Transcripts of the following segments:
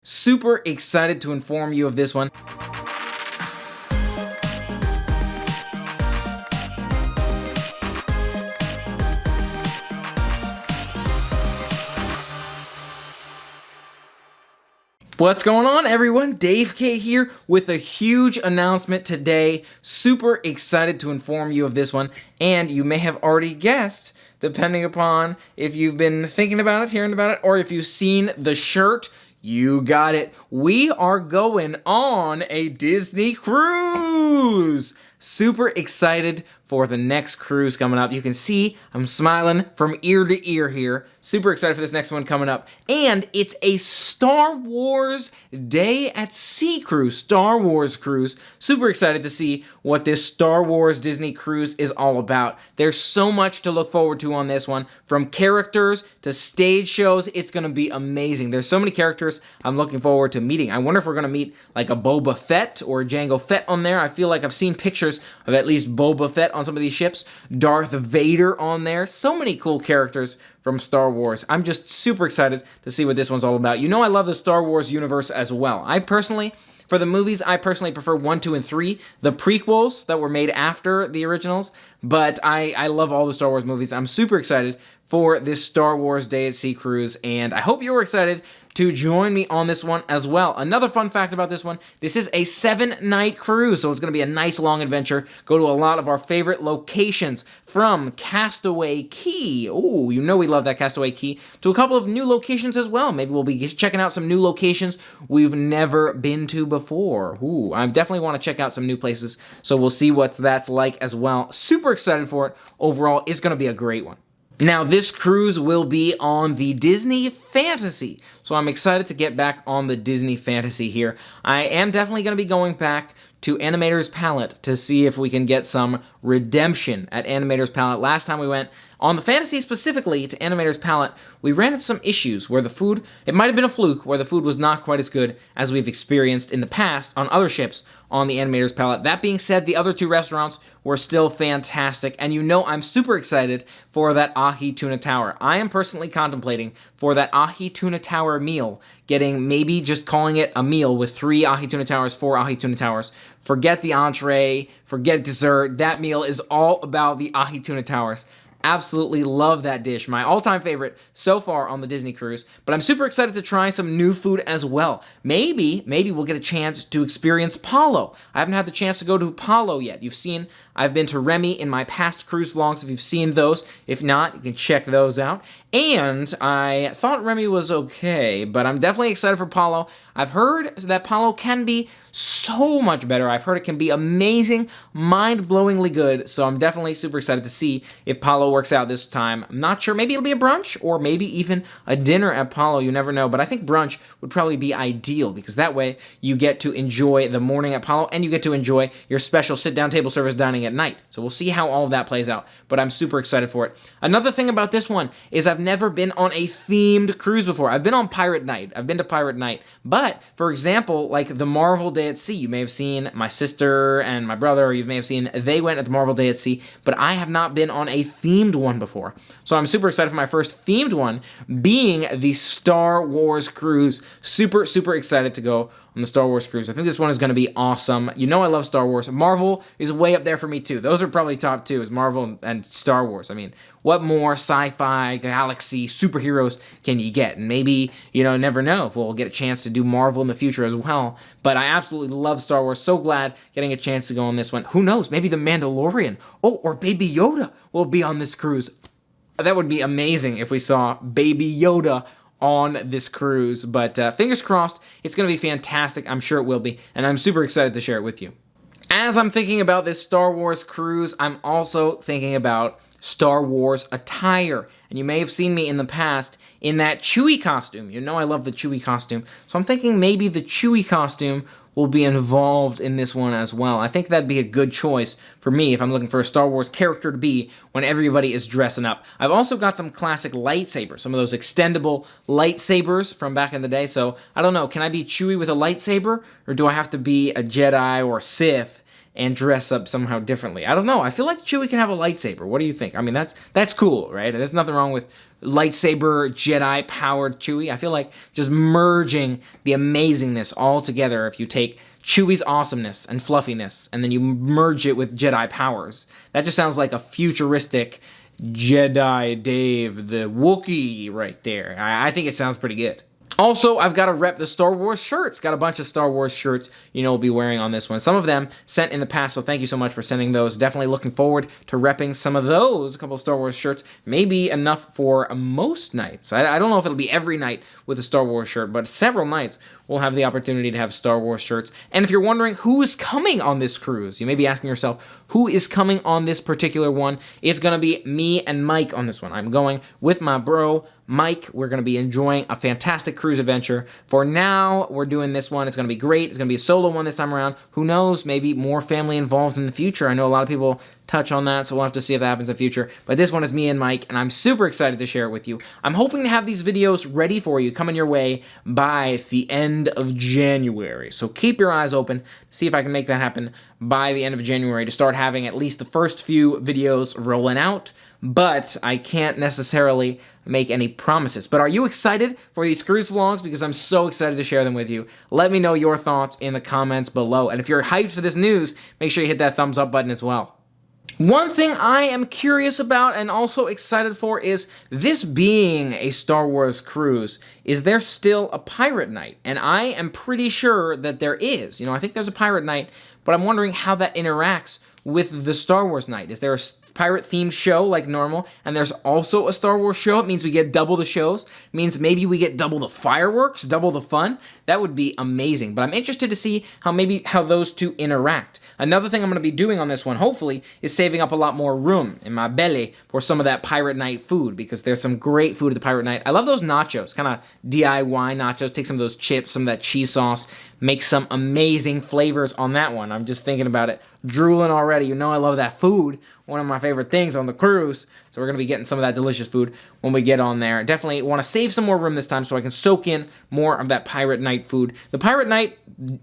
Super excited to inform you of this one. What's going on, everyone? Dave K here with a huge announcement today. Super excited to inform you of this one, and you may have already guessed, depending upon if you've been thinking about it, hearing about it, or if you've seen the shirt. You got it. We are going on a Disney cruise. Super excited for the next cruise coming up. You can see I'm smiling from ear to ear here. Super excited for this next one coming up. And it's a Star Wars Day at Sea cruise, Star Wars cruise. Super excited to see what this Star Wars Disney cruise is all about. There's so much to look forward to on this one. From characters to stage shows, it's going to be amazing. There's so many characters I'm looking forward to meeting. I wonder if we're going to meet like a Boba Fett or a Jango Fett on there. I feel like I've seen pictures of at least Boba Fett on some of these ships. Darth Vader on there. So many cool characters from Star Wars. I'm just super excited to see what this one's all about. You know I love the Star Wars universe as well. For the movies, I personally prefer 1, 2, and 3, the prequels that were made after the originals, but I love all the Star Wars movies. I'm super excited for this Star Wars Day at Sea cruise, and I hope you're excited to join me on this one as well. Another fun fact about this one, this is a 7-night cruise, so it's going to be a nice long adventure. Go to a lot of our favorite locations, from Castaway Cay, oh, you know we love that Castaway Cay, to a couple of new locations as well. Maybe we'll be checking out some new locations we've never been to before. Ooh, I definitely want to check out some new places, so we'll see what that's like as well. Super excited for it. Overall, it's going to be a great one. Now, this cruise will be on the Disney Fantasy, so I'm excited to get back on the Disney Fantasy here. I am definitely going to be going back to Animator's Palette to see if we can get some redemption at Animator's Palette. Last time we went on the Fantasy specifically to Animator's Palette, we ran into some issues where the food, it might have been a fluke, where the food was not quite as good as we've experienced in the past on other ships on the Animator's Palette. That being said, the other 2 restaurants were still fantastic, and you know I'm super excited for that Ahi Tuna Tower. I am personally contemplating for that Ahi Tuna Tower meal, maybe just calling it a meal with 3 Ahi Tuna Towers, 4 Ahi Tuna Towers. Forget the entree, forget dessert. That meal is all about the Ahi Tuna Towers. Absolutely love that dish. My all-time favorite so far on the Disney cruise. But I'm super excited to try some new food as well. Maybe we'll get a chance to experience Palo. I haven't had the chance to go to Palo yet. I've been to Remy in my past cruise vlogs if you've seen those. If not, you can check those out. And I thought Remy was okay, but I'm definitely excited for Palo. I've heard that Palo can be so much better. I've heard it can be amazing, mind-blowingly good, so I'm definitely super excited to see if Palo works out this time. I'm not sure. Maybe it'll be a brunch, or maybe even a dinner at Palo. You never know, but I think brunch would probably be ideal, because that way you get to enjoy the morning at Palo, and you get to enjoy your special sit-down table service dining at night. So we'll see how all of that plays out, but I'm super excited for it. Another thing about this one is I've never been on a themed cruise before. I've been on Pirate Night. I've been to Pirate Night, but for example, like the Marvel Day at Sea, you may have seen my sister and my brother, or you may have seen they went at the Marvel Day at Sea, but I have not been on a themed one before. So I'm super excited for my first themed one being the Star Wars cruise. Super, super excited to go on the Star Wars cruise. I think this one is going to be awesome. You know I love Star Wars. Marvel is way up there for me too. Those are probably top 2, is Marvel and Star Wars. I mean, what more sci-fi, galaxy, superheroes can you get? And maybe, never know if we'll get a chance to do Marvel in the future as well. But I absolutely love Star Wars. So glad getting a chance to go on this one. Who knows? Maybe the Mandalorian, or Baby Yoda will be on this cruise. That would be amazing if we saw Baby Yoda on this cruise, but fingers crossed, it's going to be fantastic. I'm sure it will be, and I'm super excited to share it with you. As I'm thinking about this Star Wars cruise, I'm also thinking about Star Wars attire, and you may have seen me in the past in that Chewie costume. You know I love the Chewie costume, so I'm thinking maybe the Chewie costume will be involved in this one as well. I think that'd be a good choice for me if I'm looking for a Star Wars character to be when everybody is dressing up. I've also got some classic lightsabers, some of those extendable lightsabers from back in the day, so I don't know, can I be Chewie with a lightsaber, or do I have to be a Jedi or Sith and dress up somehow differently. I don't know. I feel like Chewie can have a lightsaber. What do you think? I mean, that's cool, right? There's nothing wrong with lightsaber Jedi-powered Chewie. I feel like just merging the amazingness all together if you take Chewie's awesomeness and fluffiness and then you merge it with Jedi powers. That just sounds like a futuristic Jedi Dave the Wookiee right there. I think it sounds pretty good. Also, I've got to rep the Star Wars shirts. Got a bunch of Star Wars shirts, we'll be wearing on this one. Some of them sent in the past, so thank you so much for sending those. Definitely looking forward to repping some of those. A couple of Star Wars shirts. Maybe enough for most nights. I don't know if it'll be every night with a Star Wars shirt, but several nights we'll have the opportunity to have Star Wars shirts. And if you're wondering who is coming on this cruise, you may be asking yourself, who is coming on this particular one? It's going to be me and Mike on this one. I'm going with my bro, Mike. We're going to be enjoying a fantastic cruise adventure. For now, we're doing this one. It's going to be great. It's going to be a solo one this time around. Who knows? Maybe more family involved in the future. I know a lot of people touch on that, so we'll have to see if that happens in the future. But this one is me and Mike, and I'm super excited to share it with you. I'm hoping to have these videos ready for you, coming your way by the end of January. So keep your eyes open, see if I can make that happen by the end of January to start having at least the first few videos rolling out. But I can't necessarily make any promises. But are you excited for these cruise vlogs? Because I'm so excited to share them with you. Let me know your thoughts in the comments below. And if you're hyped for this news, make sure you hit that thumbs up button as well. One thing I am curious about and also excited for is, this being a Star Wars cruise, is there still a pirate night? And I am pretty sure that there is. I think there's a pirate night, but I'm wondering how that interacts with the Star Wars night. Is there a pirate-themed show like normal, and there's also a Star Wars show? It means we get double the shows. It means maybe we get double the fireworks, double the fun. That would be amazing. But I'm interested to see how those two interact. Another thing I'm going to be doing on this one, hopefully, is saving up a lot more room in my belly for some of that Pirate Night food, because there's some great food at the Pirate Night. I love those nachos, kind of DIY nachos. Take some of those chips, some of that cheese sauce, make some amazing flavors on that one. I'm just thinking about it, drooling already. I love that food, one of my favorite things on the cruise. So we're going to be getting some of that delicious food when we get on there. Definitely want to save some more room this time so I can soak in more of that Pirate Night food. The Pirate Night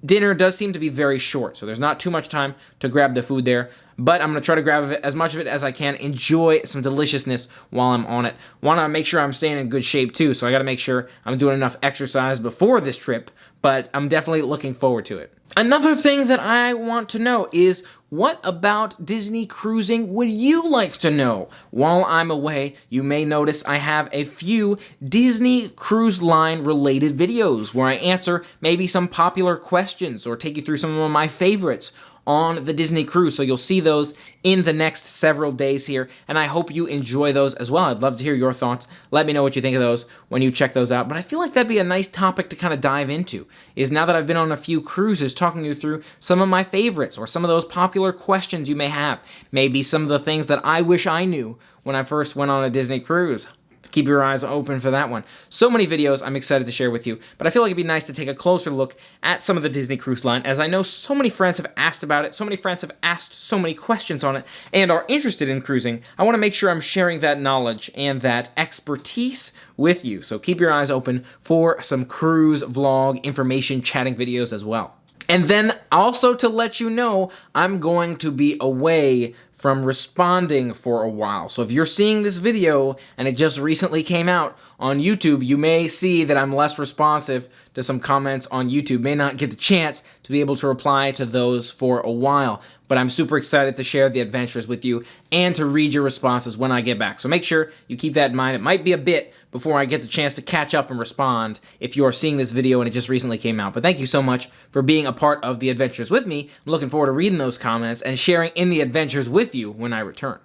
dinner does seem to be very short, so there's not too much time to grab the food there. But I'm going to try to grab as much of it as I can, enjoy some deliciousness while I'm on it. Want to make sure I'm staying in good shape too, so I got to make sure I'm doing enough exercise before this trip, but I'm definitely looking forward to it. Another thing that I want to know is, what about Disney cruising would you like to know? While I'm away, you may notice I have a few Disney Cruise Line related videos where I answer maybe some popular questions or take you through some of my favorites on the Disney cruise. So you'll see those in the next several days here, and I hope you enjoy those as well. I'd love to hear your thoughts. Let me know what you think of those when you check those out. But I feel like that'd be a nice topic to kind of dive into, is now that I've been on a few cruises, talking you through some of my favorites or some of those popular questions you may have. Maybe some of the things that I wish I knew when I first went on a Disney cruise. Keep your eyes open for that one. So many videos I'm excited to share with you, but I feel like it'd be nice to take a closer look at some of the Disney Cruise Line, as I know so many friends have asked about it, so many friends have asked so many questions on it, and are interested in cruising. I want to make sure I'm sharing that knowledge and that expertise with you, so keep your eyes open for some cruise vlog information chatting videos as well. And then also to let you know, I'm going to be away from responding for a while. So if you're seeing this video and it just recently came out on YouTube, you may see that I'm less responsive to some comments on YouTube. May not get the chance to be able to reply to those for a while, but I'm super excited to share the adventures with you and to read your responses when I get back. So make sure you keep that in mind. It might be a bit before I get the chance to catch up and respond if you are seeing this video and it just recently came out. But thank you so much for being a part of the adventures with me. I'm looking forward to reading those comments and sharing in the adventures with you when I return.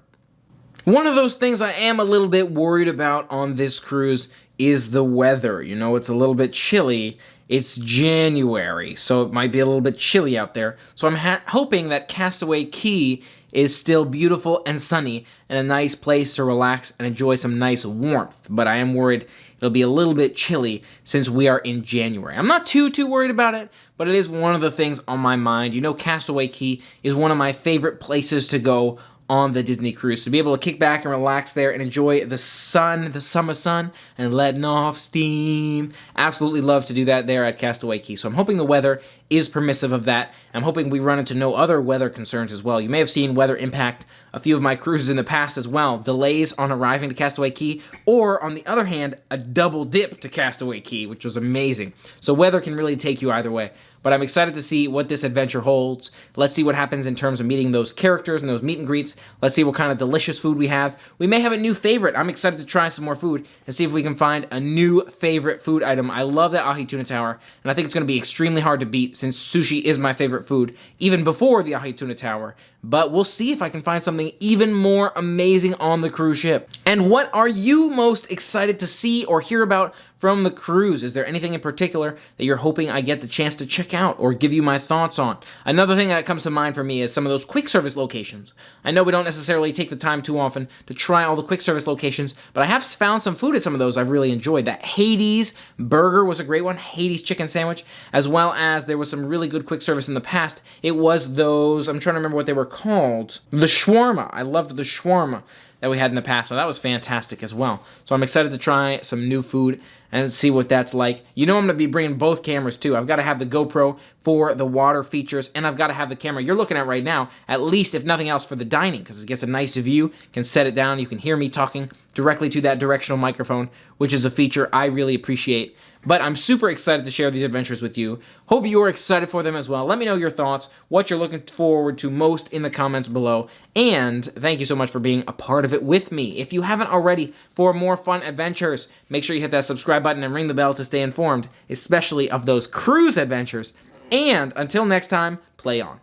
One of those things I am a little bit worried about on this cruise is the weather. It's a little bit chilly. It's January, so it might be a little bit chilly out there. So I'm hoping that Castaway Cay is still beautiful and sunny and a nice place to relax and enjoy some nice warmth. But I am worried it'll be a little bit chilly since we are in January. I'm not too worried about it, but it is one of the things on my mind. Castaway Cay is one of my favorite places to go on the Disney cruise. To be able to kick back and relax there and enjoy the sun, the summer sun, and letting off steam. Absolutely love to do that there at Castaway Cay. So I'm hoping the weather is permissive of that. I'm hoping we run into no other weather concerns as well. You may have seen weather impact a few of my cruises in the past as well. Delays on arriving to Castaway Cay, or on the other hand, a double dip to Castaway Cay, which was amazing. So weather can really take you either way. But I'm excited to see what this adventure holds. Let's see what happens in terms of meeting those characters and those meet and greets. Let's see what kind of delicious food we have. We may have a new favorite. I'm excited to try some more food and see if we can find a new favorite food item. I love that ahi tuna tower, and I think it's going to be extremely hard to beat since sushi is my favorite food, even before the ahi tuna tower. But we'll see if I can find something even more amazing on the cruise ship. And what are you most excited to see or hear about from the cruise? Is there anything in particular that you're hoping I get the chance to check out or give you my thoughts on? Another thing that comes to mind for me is some of those quick service locations. I know we don't necessarily take the time too often to try all the quick service locations, but I have found some food at some of those I've really enjoyed. That Hades burger was a great one, Hades chicken sandwich, as well as there was some really good quick service in the past. It was those, I'm trying to remember what they were called, the shawarma. I loved the shawarma that we had in the past, so that was fantastic as well. So I'm excited to try some new food and see what that's like. You know I'm going to be bringing both cameras too. I've got to have the GoPro for the water features, and I've got to have the camera you're looking at right now, at least if nothing else for the dining, because it gets a nice view, can set it down, you can hear me talking directly to that directional microphone, which is a feature I really appreciate. But I'm super excited to share these adventures with you. Hope you're excited for them as well. Let me know your thoughts, what you're looking forward to most in the comments below. And thank you so much for being a part of it with me. If you haven't already, for more fun adventures, make sure you hit that subscribe button and ring the bell to stay informed, especially of those cruise adventures. And until next time, play on.